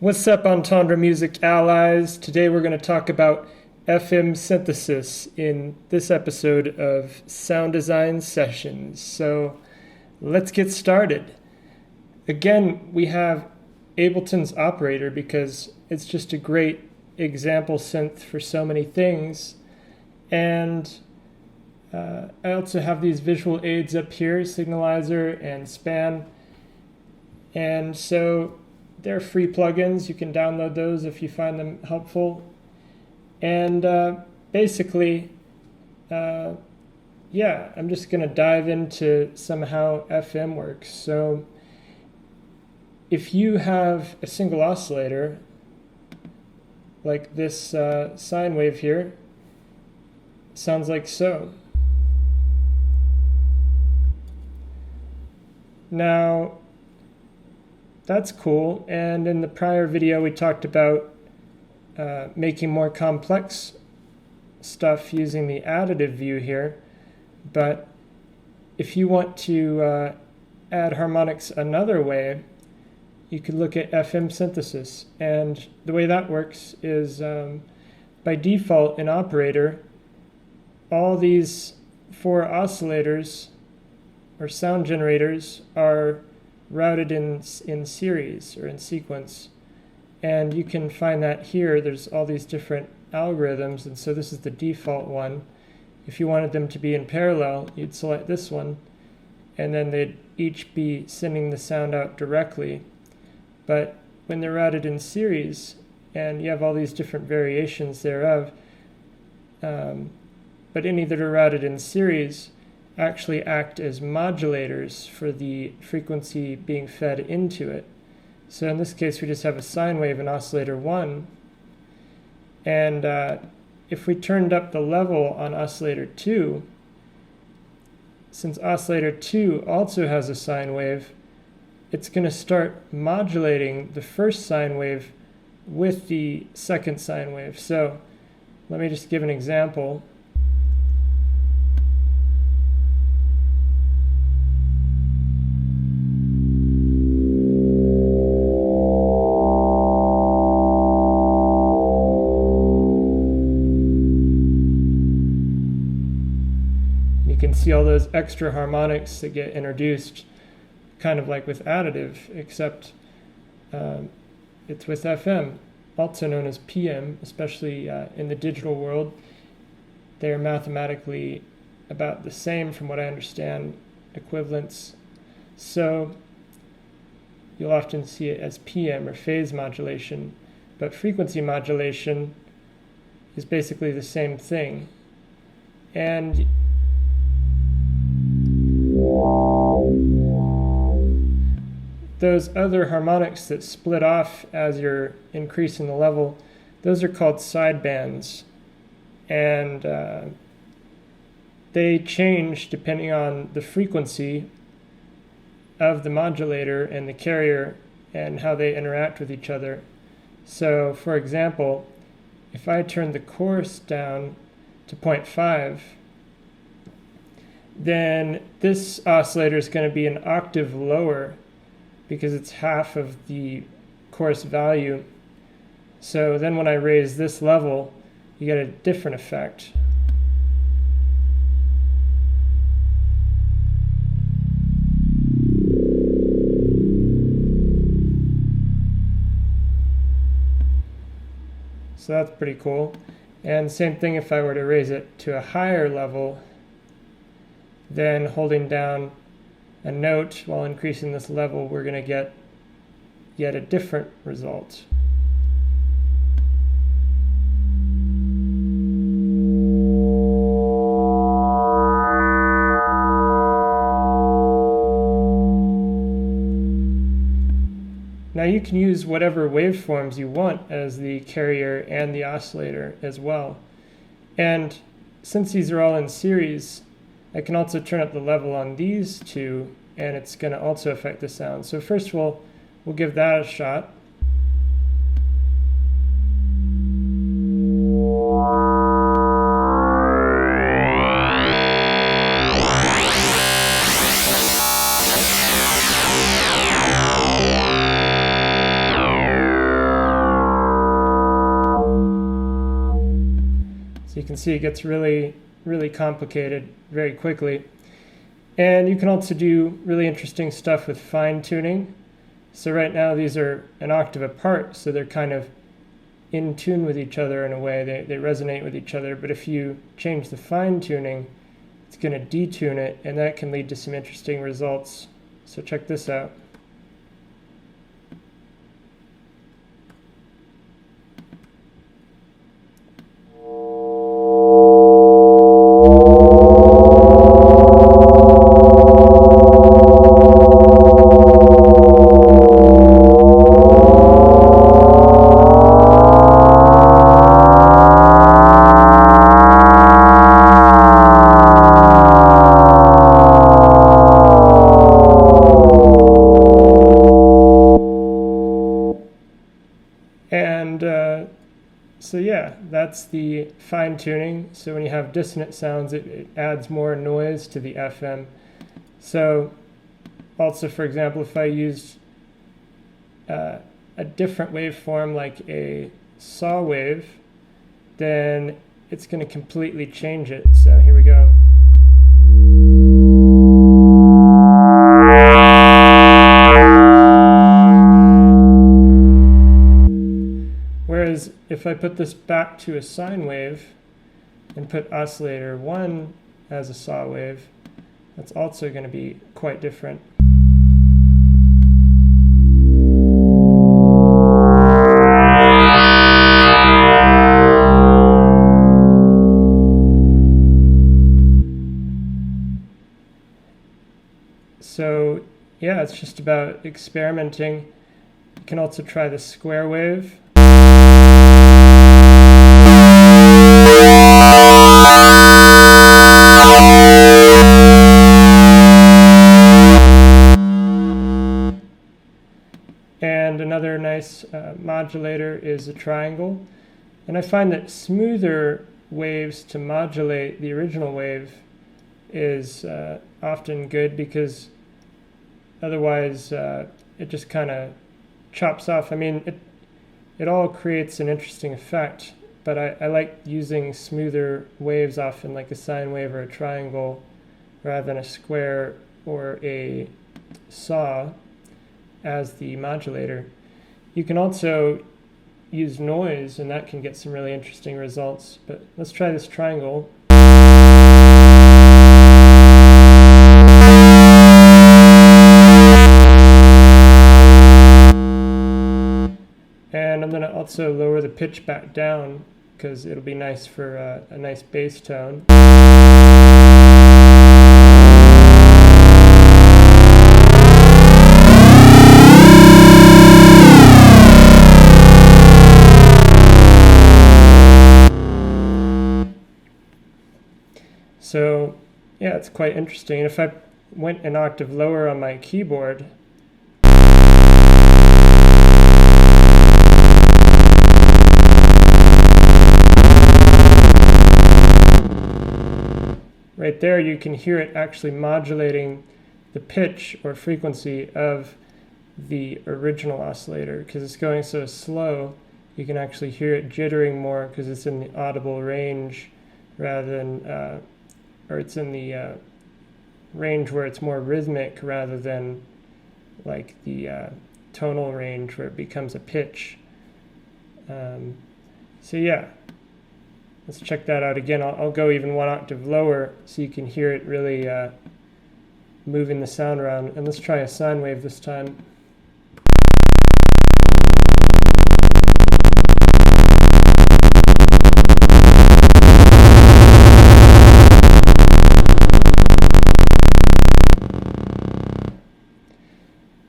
What's up, Entendre Music allies? Today we're going to talk about FM synthesis in this episode of Sound Design Sessions. So let's get started. Again, we have Ableton's operator because it's just a great example synth for so many things. And I also have these visual aids up here, Signalizer and Span. And so they're free plugins. You can download those if you find them helpful. And basically, I'm just going to dive into somehow FM works. So if you have a single oscillator, like this sine wave here, sounds like so. Now, that's cool, and in the prior video we talked about making more complex stuff using the additive view here, but if you want to add harmonics another way, you could look at FM synthesis, and the way that works is by default in operator, all these four oscillators or sound generators are routed in series or in sequence, and you can find that here. There's all these different algorithms, and so this is the default one. If you wanted them to be in parallel, you'd select this one, and then they'd each be sending the sound out directly. But when they're routed in series, and you have all these different variations thereof, but any that are routed in series actually act as modulators for the frequency being fed into it. So in this case, we just have a sine wave in oscillator 1. And if we turned up the level on oscillator 2, since oscillator 2 also has a sine wave, it's going to start modulating the first sine wave with the second sine wave. So let me just give an example. See all those extra harmonics that get introduced, kind of like with additive, except it's with FM, also known as PM, especially in the digital world. They're mathematically about the same, from what I understand, equivalents. So you'll often see it as PM, or phase modulation, but frequency modulation is basically the same thing. And those other harmonics that split off as you're increasing the level, those are called sidebands, and they change depending on the frequency of the modulator and the carrier and how they interact with each other. So for example, if I turn the chorus down to 0.5, then this oscillator is going to be an octave lower because it's half of the chorus value. So then when I raise this level, you get a different effect. So that's pretty cool. And same thing if I were to raise it to a higher level, then holding down a note while increasing this level, we're going to get yet a different result. Now you can use whatever waveforms you want as the carrier and the oscillator as well. And since these are all in series, I can also turn up the level on these two, and it's going to also affect the sound. So first we'll give that a shot. can see it gets really complicated very quickly. And you can also do really interesting stuff with fine tuning. So right now these are an octave apart, so they're kind of in tune with each other in a way. They resonate with each other. But if you change the fine tuning, it's going to detune it, and that can lead to some interesting results. So check this out. So yeah, that's the fine tuning. So when you have dissonant sounds, it adds more noise to the FM. So also, for example, if I used a different waveform like a saw wave, then it's going to completely change it. So here we go. Whereas if I put this back to a sine wave and put oscillator 1 as a saw wave, that's also going to be quite different. So yeah, it's just about experimenting. You can also try the square wave. And another nice modulator is a triangle. And I find that smoother waves to modulate the original wave is often good, because otherwise it just kind of chops off. I mean, it all creates an interesting effect, but I like using smoother waves often, like a sine wave or a triangle, rather than a square or a saw as the modulator. You can also use noise, and that can get some really interesting results. But let's try this triangle. And I'm going to also lower the pitch back down, because it'll be nice for a nice bass tone. So yeah, it's quite interesting. If I went an octave lower on my keyboard, right there you can hear it actually modulating the pitch or frequency of the original oscillator. Because it's going so slow, you can actually hear it jittering more because it's in the audible range rather than or it's in the range where it's more rhythmic rather than like the tonal range where it becomes a pitch. So yeah, let's check that out again. I'll go even one octave lower so you can hear it really moving the sound around. And let's try a sine wave this time.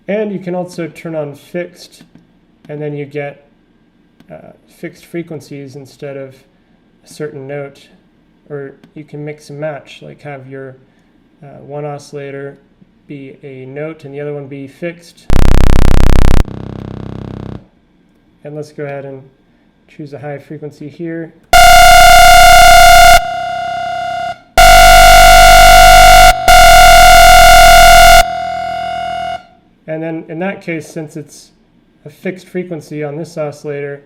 And you can also turn on fixed, and then you get fixed frequencies instead of a certain note. Or you can mix and match, like have your one oscillator be a note and the other one be fixed. And let's go ahead and choose a high frequency here. And then in that case, since it's a fixed frequency on this oscillator,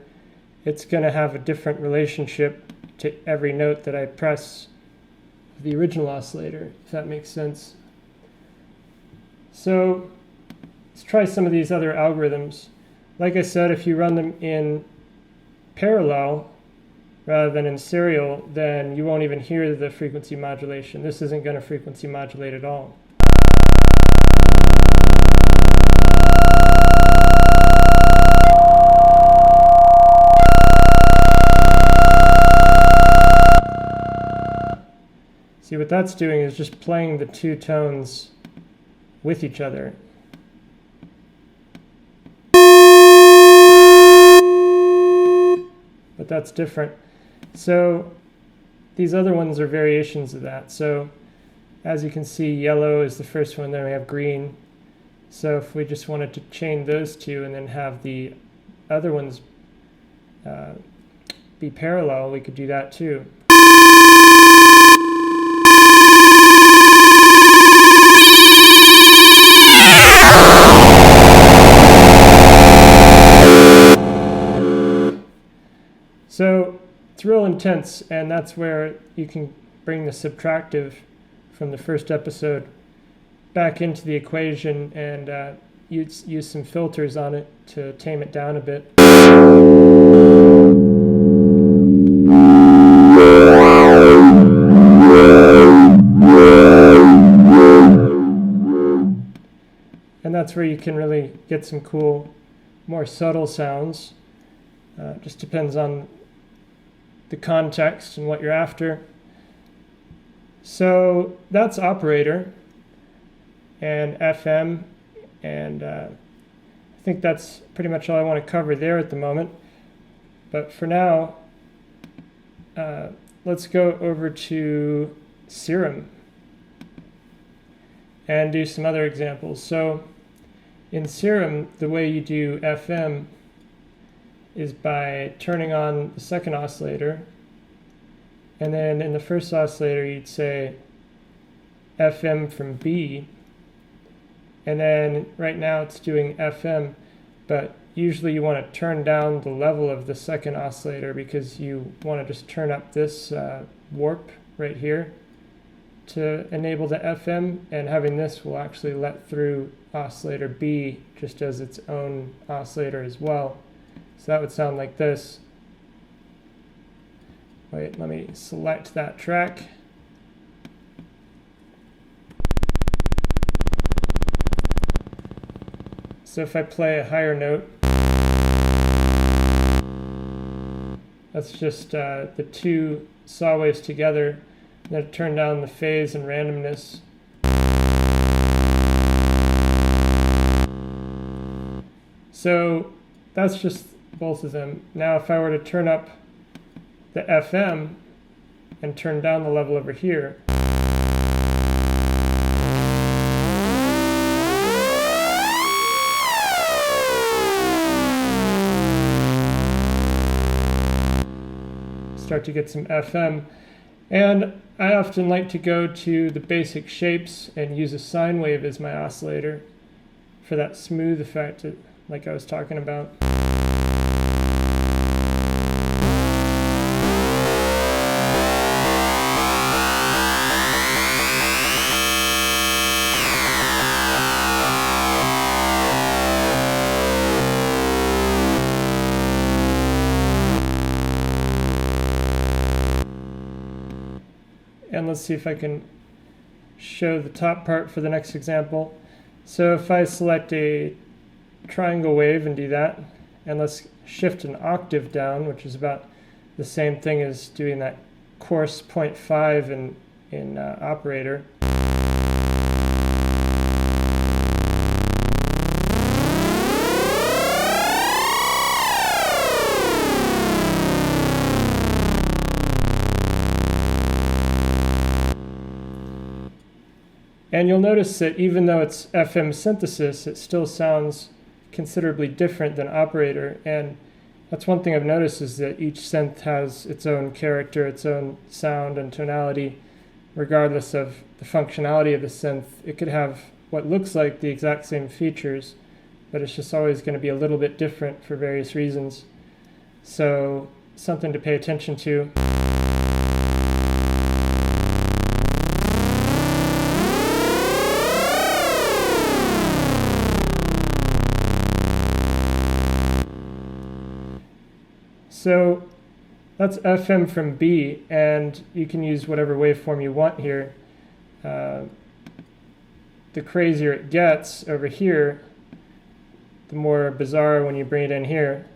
it's going to have a different relationship to every note that I press the original oscillator, if that makes sense. So let's try some of these other algorithms. Like I said, if you run them in parallel rather than in serial, then you won't even hear the frequency modulation. This isn't going to frequency modulate at all. See, what that's doing is just playing the two tones with each other. But that's different. So these other ones are variations of that. So as you can see, yellow is the first one, then we have green. So if we just wanted to chain those two and then have the other ones be parallel, we could do that too. So it's real intense, and that's where you can bring the subtractive from the first episode back into the equation and use some filters on it to tame it down a bit. And that's where you can really get some cool, more subtle sounds. Just depends on the context and what you're after. So that's operator and FM, and I think that's pretty much all I want to cover there at the moment. But for now, let's go over to Serum and do some other examples. So in Serum, the way you do FM is by turning on the second oscillator, and then in the first oscillator you'd say FM from B, and then right now it's doing FM, but usually you want to turn down the level of the second oscillator because you want to just turn up this warp right here to enable the FM, and having this will actually let through oscillator B just as its own oscillator as well. So that would sound like this. Wait, let me select that track. So if I play a higher note, that's just the two saw waves together. Then turn down the phase and randomness. So that's just both of them. Now if I were to turn up the FM and turn down the level over here, start to get some FM. And I often like to go to the basic shapes and use a sine wave as my oscillator for that smooth effect like I was talking about. And let's see if I can show the top part for the next example. So if I select a triangle wave and do that, and let's shift an octave down, which is about the same thing as doing that coarse 0.5 in operator. And you'll notice that even though it's FM synthesis, it still sounds considerably different than operator. And that's one thing I've noticed, is that each synth has its own character, its own sound and tonality, regardless of the functionality of the synth. It could have what looks like the exact same features, but it's just always going to be a little bit different for various reasons. So something to pay attention to. So that's FM from B, and you can use whatever waveform you want here. The crazier it gets over here, the more bizarre when you bring it in here.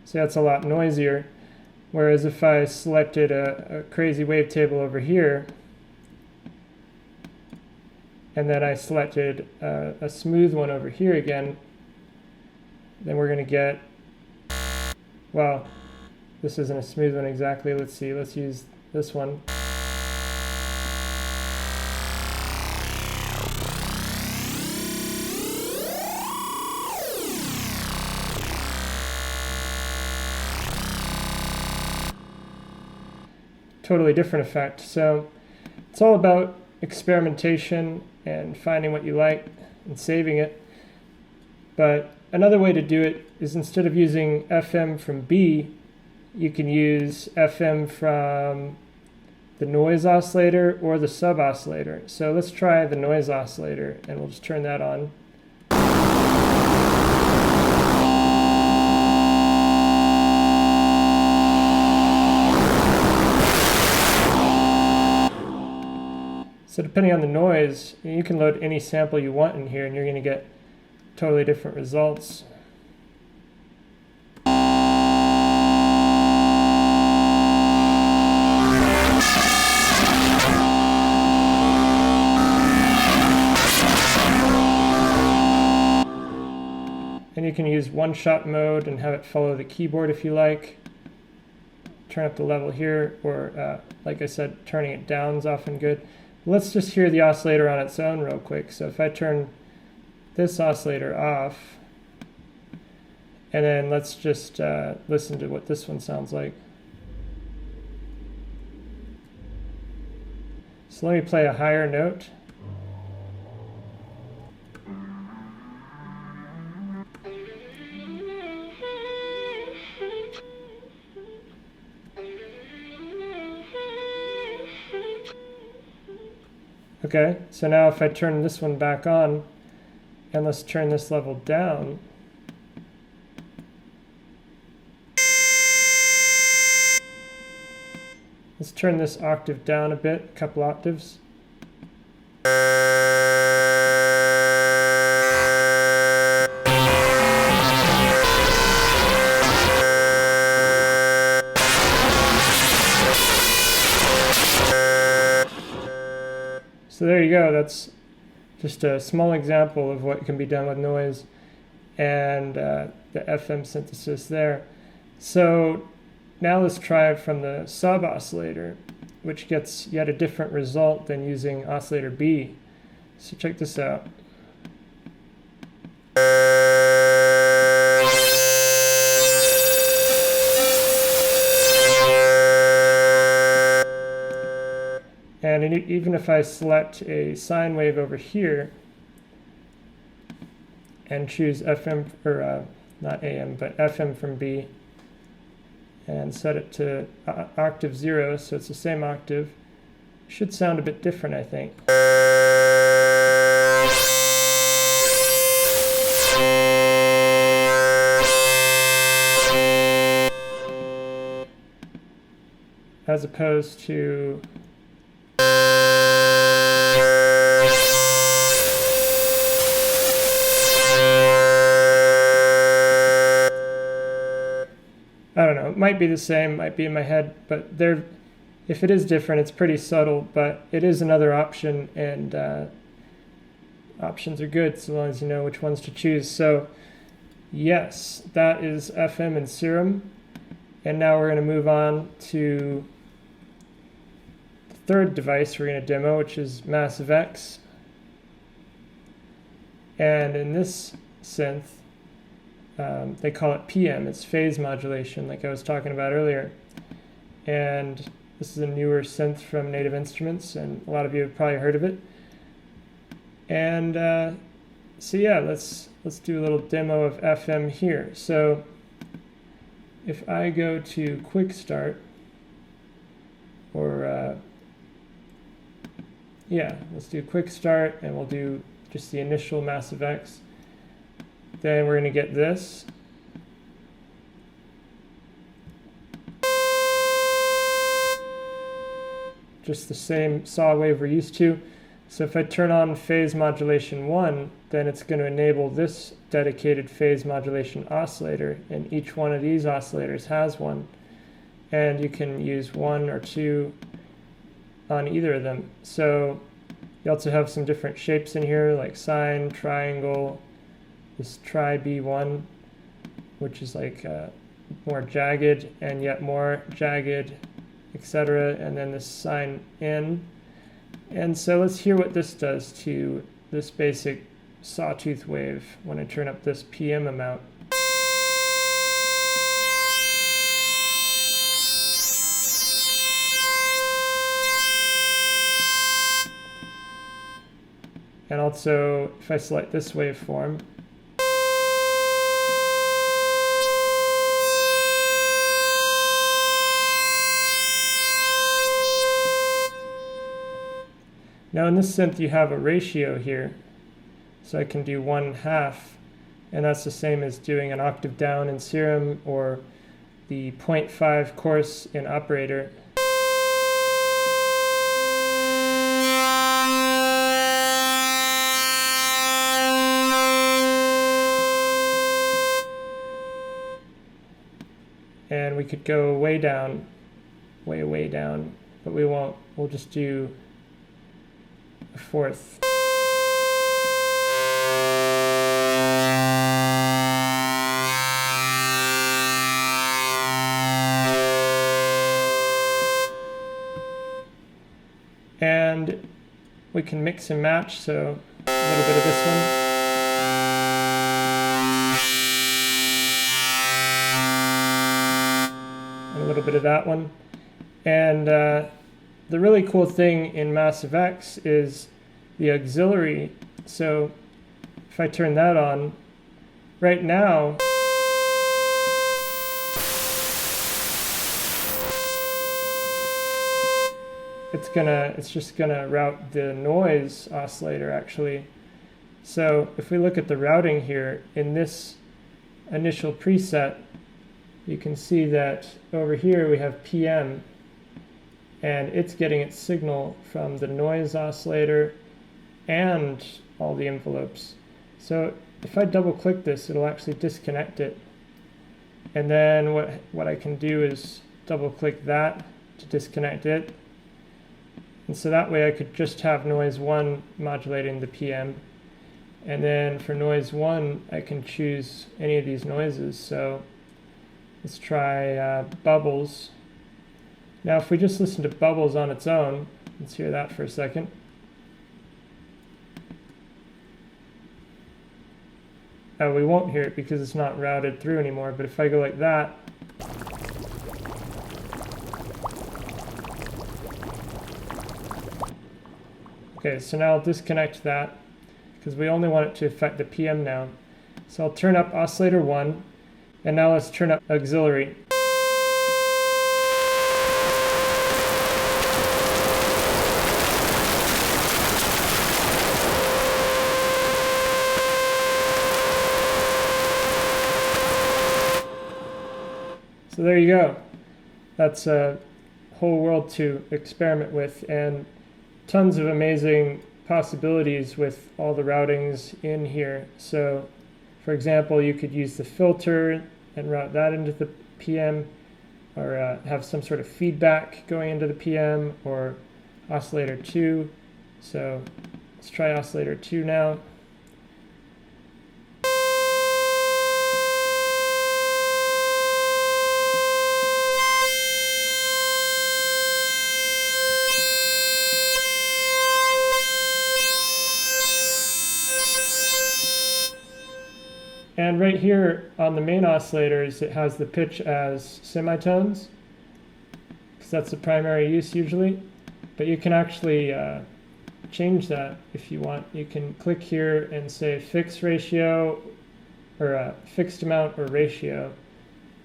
So that's a lot noisier. Whereas if I selected a crazy wavetable over here, and then I selected a smooth one over here again, then we're going to get, well, this isn't a smooth one exactly. Let's see, let's use this one. Totally different effect. So it's all about experimentation and finding what you like and saving it. But another way to do it is, instead of using FM from B, you can use FM from the noise oscillator or the sub oscillator. So let's try the noise oscillator, and we'll just turn that on. So depending on the noise, you can load any sample you want in here, and you're going to get totally different results. And you can use one-shot mode and have it follow the keyboard if you like. Turn up the level here, or like I said, turning it down is often good. Let's just hear the oscillator on its own real quick. So if I turn this oscillator off, and then let's just listen to what this one sounds like. So let me play a higher note. Okay, so now if I turn this one back on, and let's turn this level down. Let's turn this octave down a bit, a couple octaves. So there you go, that's just a small example of what can be done with noise and the FM synthesis there. So now let's try it from the sub oscillator, which gets yet a different result than using oscillator B. So check this out. And even if I select a sine wave over here and choose FM, or not AM, but FM from B, and set it to octave 0, so it's the same octave, it should sound a bit different, I think. As opposed to I don't know, it might be the same, might be in my head, but if it is different, it's pretty subtle, but it is another option, and options are good so long as you know which ones to choose. So yes, that is FM and Serum, and now we're going to move on to the third device we're going to demo, which is Massive X. And in this synth, they call it PM, it's phase modulation, like I was talking about earlier. And this is a newer synth from Native Instruments, and a lot of you have probably heard of it. And so yeah, let's do a little demo of FM here. So if I go to Quick Start, or yeah, let's do quick start, and we'll do just the initial Massive X. Then we're going to get this. Just the same saw wave we're used to. So if I turn on phase modulation 1, then it's going to enable this dedicated phase modulation oscillator, and each one of these oscillators has one. And you can use 1 or 2 on either of them. So you also have some different shapes in here, like sine, triangle, this tri B1, which is like more jagged and yet more jagged, etc. And then this sine N. And so let's hear what this does to this basic sawtooth wave when I turn up this PM amount. And also, if I select this waveform, now in this synth you have a ratio here, so I can do 1/2, and that's the same as doing an octave down in Serum or the 0.5 course in Operator. And we could go way down, way down, but we won't. We'll just do a 4th. And we can mix and match, so a little bit of this one. A little bit of that one. And the really cool thing in Massive X is the auxiliary. So if I turn that on, right now it's just gonna route the noise oscillator actually. So if we look at the routing here in this initial preset, you can see that over here we have PM, and it's getting its signal from the noise oscillator and all the envelopes. So if I double click this, it'll actually disconnect it. And then what I can do is double click that to disconnect it. And so that way I could just have noise 1 modulating the PM. And then for noise 1, I can choose any of these noises. So let's try bubbles. Now if we just listen to bubbles on its own, let's hear that for a second. Oh, we won't hear it because it's not routed through anymore, but if I go like that, okay, so now I'll disconnect that because we only want it to affect the PM now. So I'll turn up oscillator 1, and now let's turn up auxiliary. So there you go. That's a whole world to experiment with, and tons of amazing possibilities with all the routings in here. So for example, you could use the filter and route that into the PM, or have some sort of feedback going into the PM, or oscillator 2. So let's try oscillator 2 now. And right here on the main oscillators, it has the pitch as semitones, because that's the primary use usually. But you can actually change that if you want. You can click here and say fixed ratio, or fixed amount or ratio,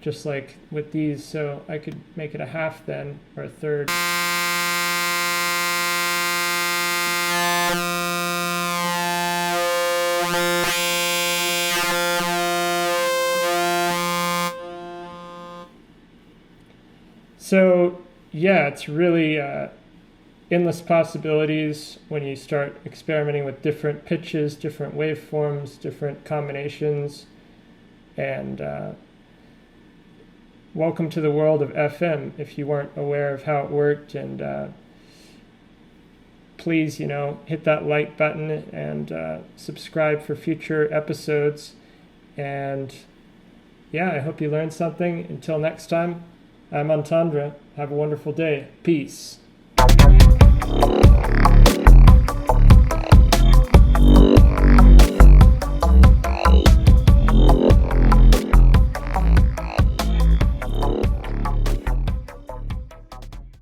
just like with these. So I could make it a half then, or a third. So yeah, it's really endless possibilities when you start experimenting with different pitches, different waveforms, different combinations, and welcome to the world of FM if you weren't aware of how it worked. And please, hit that like button and subscribe for future episodes. And yeah, I hope you learned something. Until next time, I'm Antandra. Have a wonderful day. Peace.